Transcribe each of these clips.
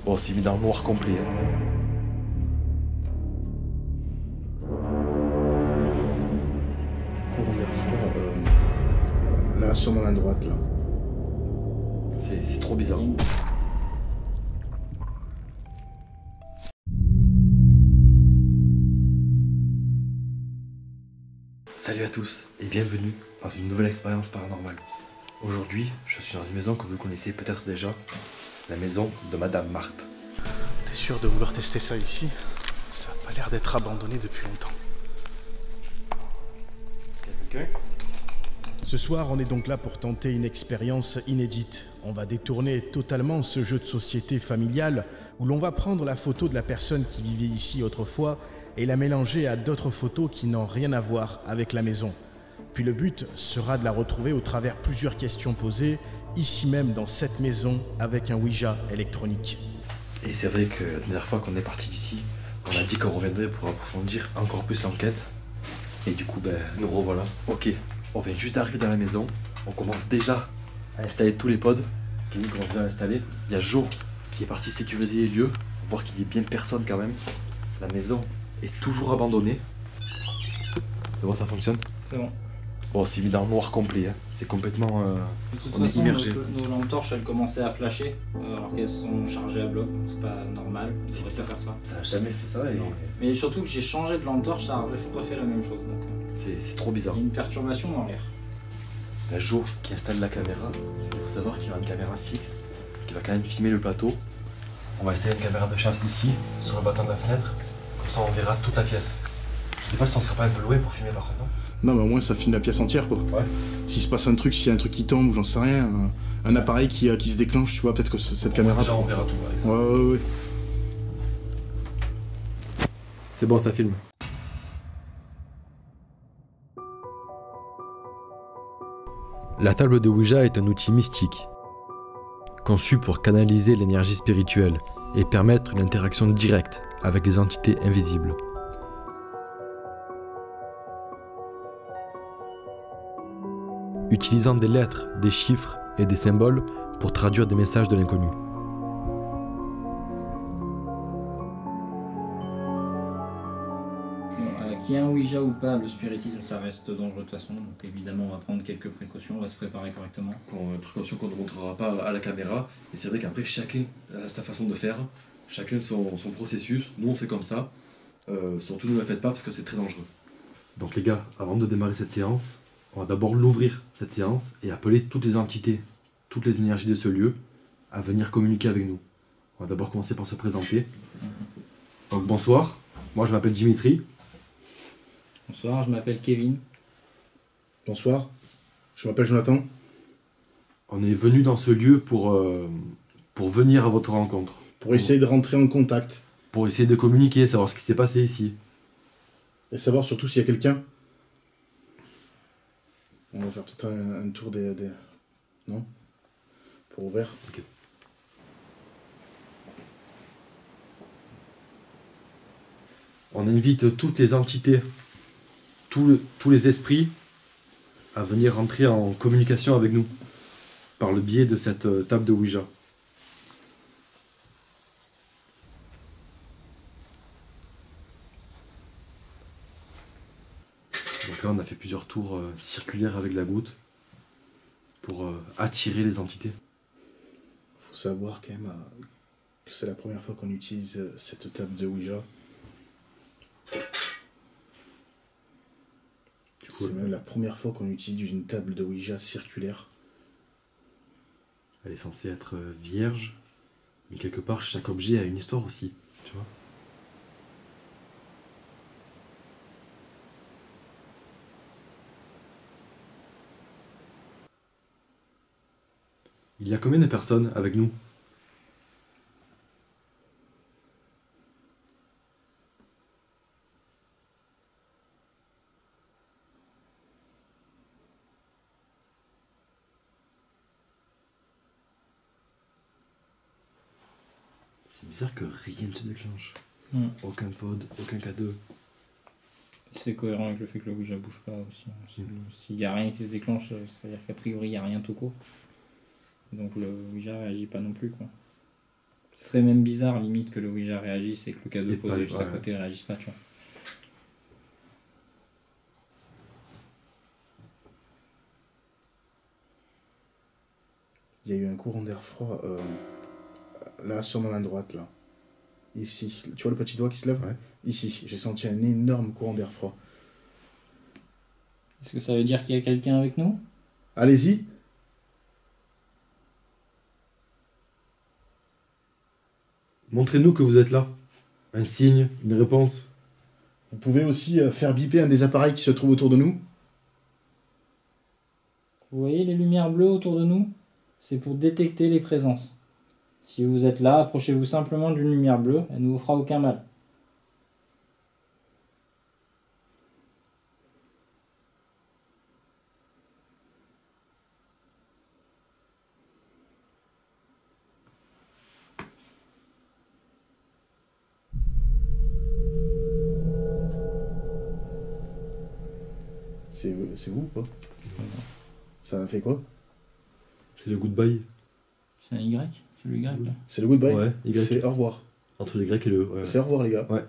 Bon, c'est mis dans le noir complet. Courant d'air froid, là, sur ma main droite, là. C'est trop bizarre. Salut à tous et bienvenue dans une nouvelle expérience paranormale. Aujourd'hui, je suis dans une maison que vous connaissez peut-être déjà, la maison de Madame Marthe. T'es sûr de vouloir tester ça ici? Ça a pas l'air d'être abandonné depuis longtemps. Quelqu'un? Ce soir, on est donc là pour tenter une expérience inédite. On va détourner totalement ce jeu de société familial où l'on va prendre la photo de la personne qui vivait ici autrefois et la mélanger à d'autres photos qui n'ont rien à voir avec la maison. Puis le but sera de la retrouver au travers plusieurs questions posées, ici même dans cette maison avec un Ouija électronique. Et c'est vrai que la dernière fois qu'on est parti d'ici, on a dit qu'on reviendrait pour approfondir encore plus l'enquête. Et du coup, nous revoilà. Ok, on vient juste d'arriver dans la maison. On commence déjà à installer tous les pods. Kenny commence à installer. Il y a Jo qui est parti sécuriser les lieux, voir qu'il y ait bien personne quand même. La maison est toujours abandonnée. C'est bon, ça fonctionne? C'est bon. Bon, c'est mis dans le noir complet. Hein. C'est complètement... De toute on est façon, immergé. nos lampes torches, elles commençaient à flasher alors qu'elles sont chargées à bloc, donc c'est pas normal. C'est resté à faire ça. Ça a jamais fait ça. Et... Mais surtout que j'ai changé de lampe torche, ça a refait la même chose. Donc c'est trop bizarre. il y a une perturbation dans l'air. La Jo qui installe la caméra. Il faut savoir qu'il y aura une caméra fixe qui va quand même filmer le plateau. On va installer une caméra de chasse ici, sur le battant de la fenêtre. Comme ça, on verra toute la pièce. Je sais pas si on serait pas un peu loué pour filmer par contre, non? Non, mais au moins ça filme la pièce entière, quoi. Ouais. S'il se passe un truc, s'il y a un truc qui tombe ou j'en sais rien, un appareil qui se déclenche, tu vois, peut-être que cette caméra... Déjà, on verra tout avec ça. Ouais. C'est bon, ça filme. La table de Ouija est un outil mystique, conçu pour canaliser l'énergie spirituelle et permettre une interaction directe avec les entités invisibles. Utilisant des lettres, des chiffres et des symboles pour traduire des messages de l'inconnu. Qu'il y ait un Ouija ou pas, le spiritisme ça reste dangereux de toute façon, donc évidemment on va prendre quelques précautions, on va se préparer correctement. Précaution qu'on ne montrera pas à la caméra, et c'est vrai qu'après chacun a sa façon de faire, chacun son processus, nous on fait comme ça, surtout ne le faites pas parce que c'est très dangereux. Donc les gars, avant de démarrer cette séance, on va d'abord l'ouvrir cette séance et appeler toutes les entités, toutes les énergies de ce lieu à venir communiquer avec nous. On va d'abord commencer par se présenter. Donc bonsoir, moi je m'appelle Dimitri. Bonsoir, je m'appelle Kevin. Bonsoir, je m'appelle Jonathan. On est venu dans ce lieu pour venir à votre rencontre. Pour essayer de rentrer en contact. Pour essayer de communiquer, savoir ce qui s'est passé ici. Et savoir surtout s'il y a quelqu'un. On va faire peut-être un tour des... Non? Pour ouvrir. Ok. On invite toutes les entités, tous les esprits à venir rentrer en communication avec nous par le biais de cette table de Ouija. Donc là on a fait plusieurs tours circulaires avec la goutte pour attirer les entités. Faut savoir quand même que c'est la première fois qu'on utilise cette table de Ouija. C'est même la première fois qu'on utilise une table de Ouija circulaire. Elle est censée être vierge, mais quelque part chaque objet a une histoire aussi, tu vois. Il y a combien de personnes avec nous? C'est bizarre que rien ne se déclenche. Aucun pod, aucun K2. C'est cohérent avec le fait que le Ouija bouge pas aussi. S'il n'y a rien qui se déclenche, c'est-à-dire qu'a priori il n'y a rien tout court. Donc le Ouija réagit pas non plus, quoi. Ce serait même bizarre, limite, que le Ouija réagisse et que le cadeau Et posé pas- juste à ouais. côté réagisse pas, tu vois. Il y a eu un courant d'air froid, là, sur ma main droite, là. Ici. Tu vois le petit doigt qui se lève? Ouais. Ici. J'ai senti un énorme courant d'air froid. Est-ce que ça veut dire qu'il y a quelqu'un avec nous? Allez-y. Montrez-nous que vous êtes là. Un signe, une réponse. Vous pouvez aussi faire biper un des appareils qui se trouve autour de nous. Vous voyez les lumières bleues autour de nous? C'est pour détecter les présences. Si vous êtes là, approchez-vous simplement d'une lumière bleue, elle ne vous fera aucun mal. C'est vous ou pas? Ça a fait quoi? C'est le goodbye. C'est un Y? C'est le Y là? C'est le goodbye? Ouais, Y. C'est au revoir. Entre le grec et le. Ouais. C'est au revoir, les gars. Ouais.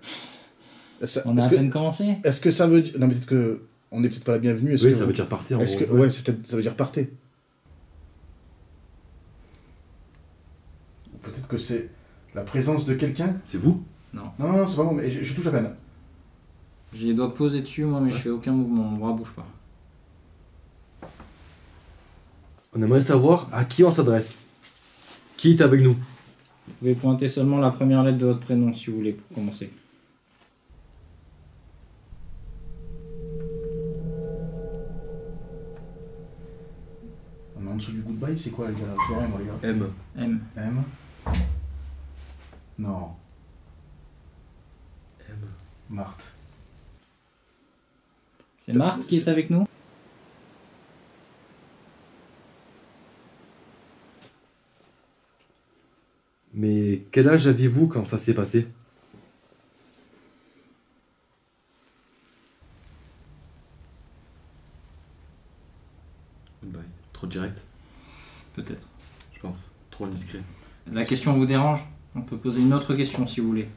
On a à peine commencé? Est-ce que ça veut dire... Non, mais peut-être que... On n'est peut-être pas la bienvenue. Oui, ça veut dire partir. Est-ce que... gros. Ouais, ça veut dire partez. Ou peut-être que c'est la présence de quelqu'un. C'est vous? Non, c'est pas moi, mais je touche à peine. J'ai les doigts posés dessus, moi, mais je fais aucun mouvement, mon bras bouge pas. On aimerait savoir à qui on s'adresse. Qui est avec nous? Vous pouvez pointer seulement la première lettre de votre prénom si vous voulez pour commencer. On est en dessous du goodbye, c'est quoi, les gars? C'est rien, moi, les gars. M. M. M. Non. M. Marthe. C'est Marthe qui est avec nous? Mais quel âge aviez-vous quand ça s'est passé? Goodbye. Trop direct, Peut-être. je pense. Trop indiscret. La question vous dérange? On peut poser une autre question si vous voulez.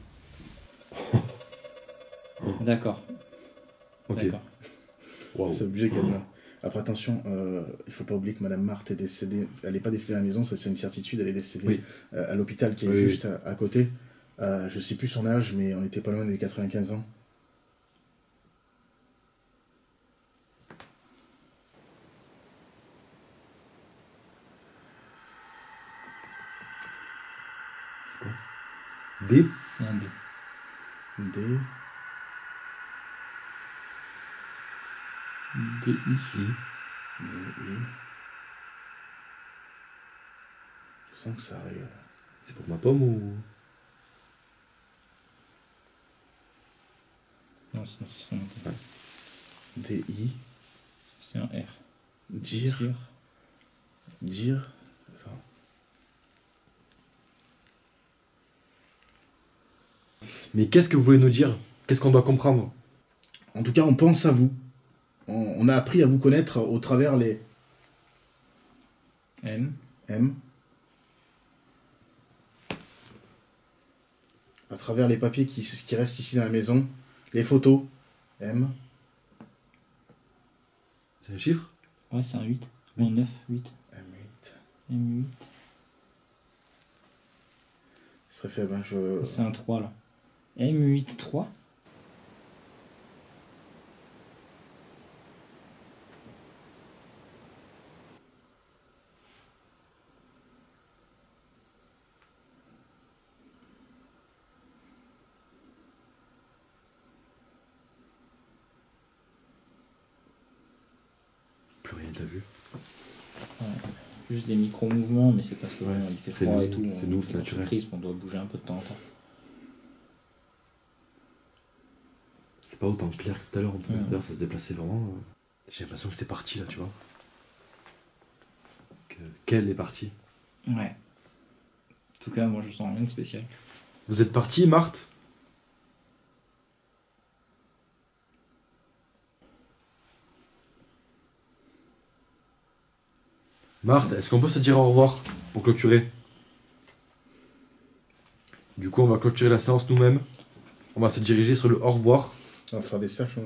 D'accord. Ok. D'accord. Waouh. C'est obligé qu'elle meure. Après, attention, il faut pas oublier que Madame Marthe est décédée. Elle n'est pas décédée à la maison, c'est une certitude. Elle est décédée Oui. à l'hôpital qui est Oui, juste à côté. Je sais plus son âge, mais on était pas loin des 95 ans. D. C'est un D. D. D-I. I. D. I. Je sens que ça arrive. C'est pour ma pomme ou. Non, sinon ce serait un T. D. I. C'est un R. Dire. Sûr. Dire. Attends. Mais qu'est-ce que vous voulez nous dire? Qu'est-ce qu'on doit comprendre? En tout cas, on pense à vous. On a appris à vous connaître au travers les M. M. À travers les papiers qui restent ici dans la maison. Les photos. M. C'est un chiffre? Ouais, c'est un 8. Un 9, 8. M8. M8. Ce serait faible, hein, C'est un 3 là. M8, 3. Plus rien, t'as vu? Juste des micro-mouvements, mais c'est parce que Ouais, il fait c'est froid nous, et tout. c'est nous, c'est naturel. Crisp, on doit bouger un peu de temps en temps. C'est pas autant clair que tout à l'heure. Ouais. D'ailleurs, ça se déplaçait vraiment. J'ai l'impression que c'est parti là, tu vois. Qu'elle est partie. Ouais. En tout cas, moi je sens rien de spécial. Vous êtes partie, Marthe? Marthe, est-ce qu'on peut se dire au revoir pour clôturer? coup, on va clôturer la séance nous-mêmes. On va se diriger sur le au revoir. On va faire des cercles.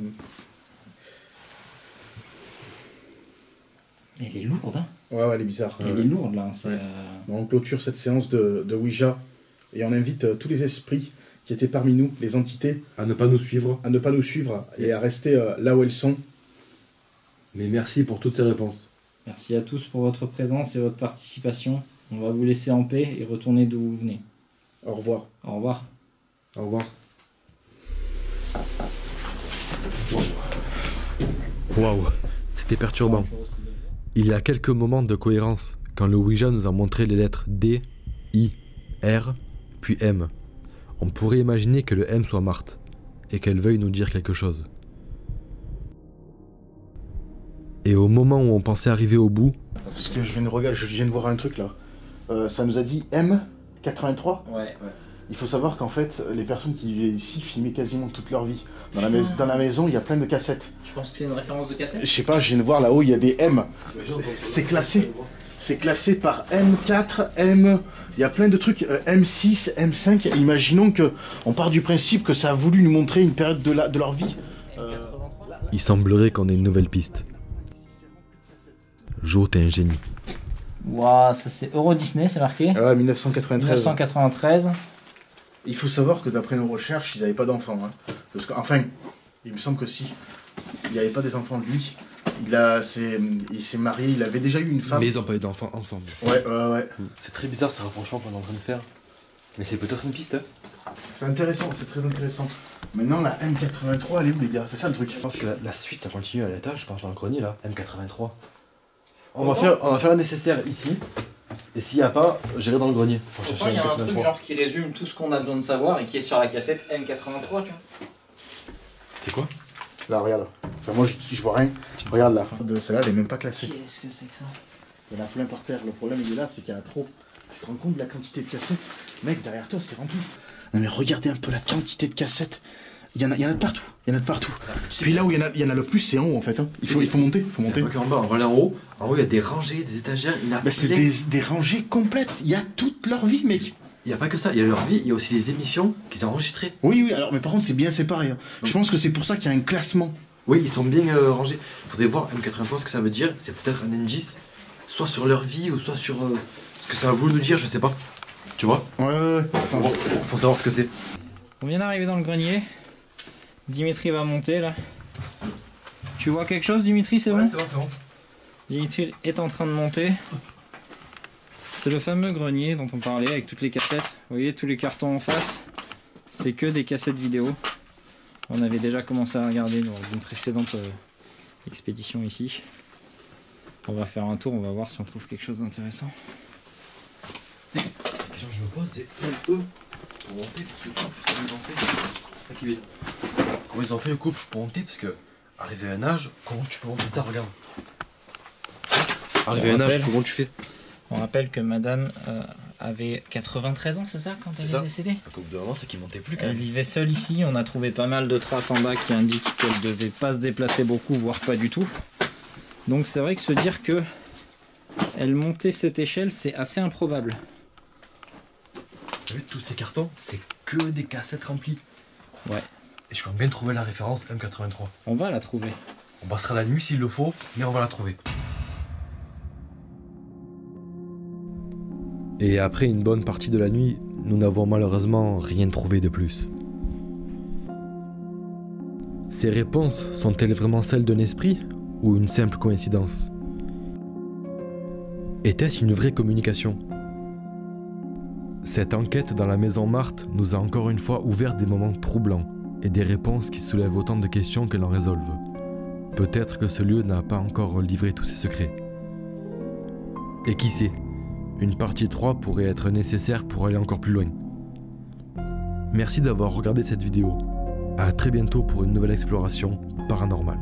Elle est lourde, hein. Ouais, elle est bizarre. Elle est lourde, là. Ouais. On clôture cette séance de Ouija et on invite tous les esprits qui étaient parmi nous, les entités, À ne pas nous suivre. à ne pas nous suivre et à rester là où elles sont. Mais merci pour toutes ces réponses. Merci à tous pour votre présence et votre participation. On va vous laisser en paix et retourner d'où vous venez. Au revoir. Au revoir. Au revoir. Waouh, c'était perturbant. Il y a quelques moments de cohérence quand le Ouija nous a montré les lettres D, I, R, puis M. On pourrait imaginer que le M soit Marthe et qu'elle veuille nous dire quelque chose. Et au moment où on pensait arriver au bout, Parce que je viens de voir un truc là. Ça nous a dit M83. Ouais. Il faut savoir qu'en fait, les personnes qui vivaient ici filmaient quasiment toute leur vie. Dans la maison, il y a plein de cassettes. Je pense que c'est une référence de cassette. Je sais pas, je viens de voir là-haut, il y a des M. C'est classé. C'est classé par M4, M. Il y a plein de trucs, M6, M5. Imaginons que on part du principe que ça a voulu nous montrer une période de leur vie. il semblerait qu'on ait une nouvelle piste. Jo, t'es un génie. Waouh, ça c'est Euro Disney, c'est marqué. Ah ouais, 1993. 1993. Il faut savoir que d'après nos recherches, ils n'avaient pas d'enfants. Hein. Parce que, enfin, il me semble que si. Il n'y avait pas des enfants de lui. Il s'est marié, il avait déjà eu une femme. Mais ils ont pas eu d'enfants ensemble. Ouais. C'est très bizarre ce rapprochement qu'on est en train de faire. Mais c'est peut-être une piste, hein. C'est intéressant, c'est très intéressant. Maintenant, la M83, elle est où, les gars? C'est ça le truc. Je pense que la suite, ça continue à l'étage, je pense, dans le grenier, là. M83. On va faire le nécessaire ici. Et s'il n'y a pas, j'irai dans le grenier. Pourquoi il y a un truc genre qui résume tout ce qu'on a besoin de savoir et qui est sur la cassette M83, tu vois? C'est quoi? Là, regarde. Enfin, moi, je vois rien. Regarde là. Celle-là, elle est même pas classée. Qu'est-ce que c'est que ça? Il y en a plein par terre. Le problème, il est là, c'est qu'il y en a trop. Tu te rends compte de la quantité de cassettes? Mec, derrière toi, c'est rempli. Non, mais regardez un peu la quantité de cassettes. Il y en a de partout. Il y en a de partout. Puis là où il y en a le plus, c'est en haut, en fait. Hein. Il faut monter. Il faut monter. Il y a pas qu'en bas, on va aller en haut. En haut, il y a des rangées, des étagères. C'est des rangées complètes. Il y a toute leur vie, mec. Il n'y a pas que ça, il y a leur vie, il y a aussi les émissions qu'ils ont enregistrées. Oui, alors, mais par contre, c'est bien séparé. Hein. Je pense que c'est pour ça qu'il y a un classement. Oui, ils sont bien rangés. Il faudrait voir M83 ce que ça veut dire. C'est peut-être un indice, soit sur leur vie ou soit sur ce que ça a voulu nous dire, je sais pas. Tu vois? Ouais. Faut savoir ce que c'est. On vient d'arriver dans le grenier. Dimitri va monter là. Tu vois quelque chose, Dimitri? C'est bon? C'est bon. Dimitri est en train de monter. C'est le fameux grenier dont on parlait avec toutes les cassettes. Vous voyez tous les cartons en face, c'est que des cassettes vidéo. On avait déjà commencé à regarder dans une précédente expédition ici. On va faire un tour, on va voir si on trouve quelque chose d'intéressant. La question que je me pose, c'est eux pour monter, pour ce couple, comment ils ont fait le couple pour monter? Parce que, arrivé à un âge, comment tu peux monter ça? Regarde. Arrivé à un âge, comment tu fais? On rappelle que madame avait 93 ans, c'est ça, quand elle est décédée? Au bout d'un moment, c'est qu'il montait plus quand Elle même. vivait seule ici, on a trouvé pas mal de traces en bas qui indiquent qu'elle devait pas se déplacer beaucoup, voire pas du tout. Donc c'est vrai que se dire que elle montait cette échelle, c'est assez improbable. T'as vu tous ces cartons, c'est que des cassettes remplies. Ouais. Et je compte bien trouver la référence M83. On va la trouver. On passera la nuit s'il le faut, mais on va la trouver. Et après une bonne partie de la nuit, nous n'avons malheureusement rien trouvé de plus. Ces réponses sont-elles vraiment celles d'un esprit ou une simple coïncidence? Était-ce une vraie communication? Cette enquête dans la maison Marthe nous a encore une fois ouvert des moments troublants et des réponses qui soulèvent autant de questions qu'elles en résolvent. Peut-être que ce lieu n'a pas encore livré tous ses secrets. Et qui sait, une partie 3 pourrait être nécessaire pour aller encore plus loin. Merci d'avoir regardé cette vidéo. À très bientôt pour une nouvelle exploration paranormale.